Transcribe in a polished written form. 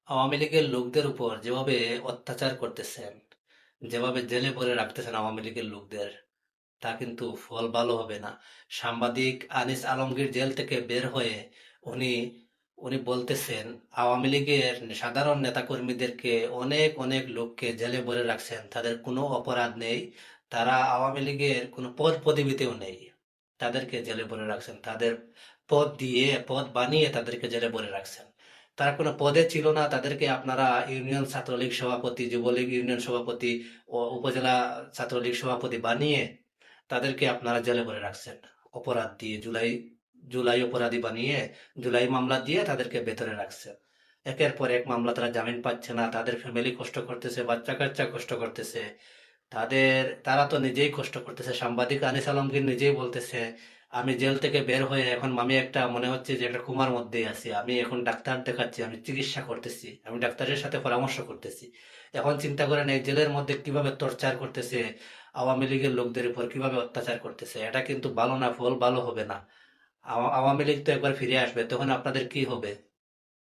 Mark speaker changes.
Speaker 1: আওয়ামী লীগের লোকদের উপর যেভাবে অত্যাচার করতেছেন, যেভাবে জেলে ভরে রাখতেছেন আওয়ামী লীগের লোকদের, তা কিন্তু ফল ভালো হবে না। সাংবাদিক আনিস আলমগীর জেল থেকে বের হয়ে উনি উনি বলতেছেন আওয়ামী লীগের সাধারণ নেতাকর্মীদেরকে অনেক অনেক লোককে জেলে ভরে রাখছেন, তাদের কোনো অপরাধ নেই, তারা আওয়ামী লীগের কোনো পদ পদবিতেও নেই, তাদেরকে জেলে ভরে রাখছেন, তাদের পদ বানিয়ে তাদেরকে জেলে ভরে রাখছেন। তারা কোনো পদে ছিল না, তাদেরকে আপনারা ইউনিয়ন ছাত্রলীগ সভাপতি, যুবলীগ ইউনিয়ন সভাপতি ও উপজেলা ছাত্রলীগ সভাপতি বানিয়ে তাদেরকে আপনারা জেলে ভরে রাখছেন অপরাধ দিয়ে। জুলাই জুলাই অপরাধী বানিয়ে জুলাই মামলা দিয়ে তাদেরকে ভেতরে রাখছেন। একের পর এক মামলা, তারা জামিন পাচ্ছে না, তাদের ফ্যামিলি কষ্ট করতেছে, বাচ্চা কাচ্চা কষ্ট করতেছে, তারা তো নিজেই কষ্ট করতেছে। সাংবাদিক আনিস আলমগীর নিজেই বলতেছে আমি জেল থেকে বের হয়ে এখন আমি একটা মনে হচ্ছে যে একটা কুমার মধ্যেই আছি, আমি এখন ডাক্তার দেখাচ্ছি, আমি চিকিৎসা করতেছি, আমি ডাক্তারের সাথে পরামর্শ করতেছি। এখন চিন্তা করেন এই জেলের মধ্যে কিভাবে টর্চার করতেছে, আওয়ামী লীগের লোকদের উপর কিভাবে অত্যাচার করতেছে। এটা কিন্তু ভালো না, ফল ভালো হবে না। আওয়ামী লীগ তো একবার ফিরে আসবে, তখন আপনাদের কি হবে?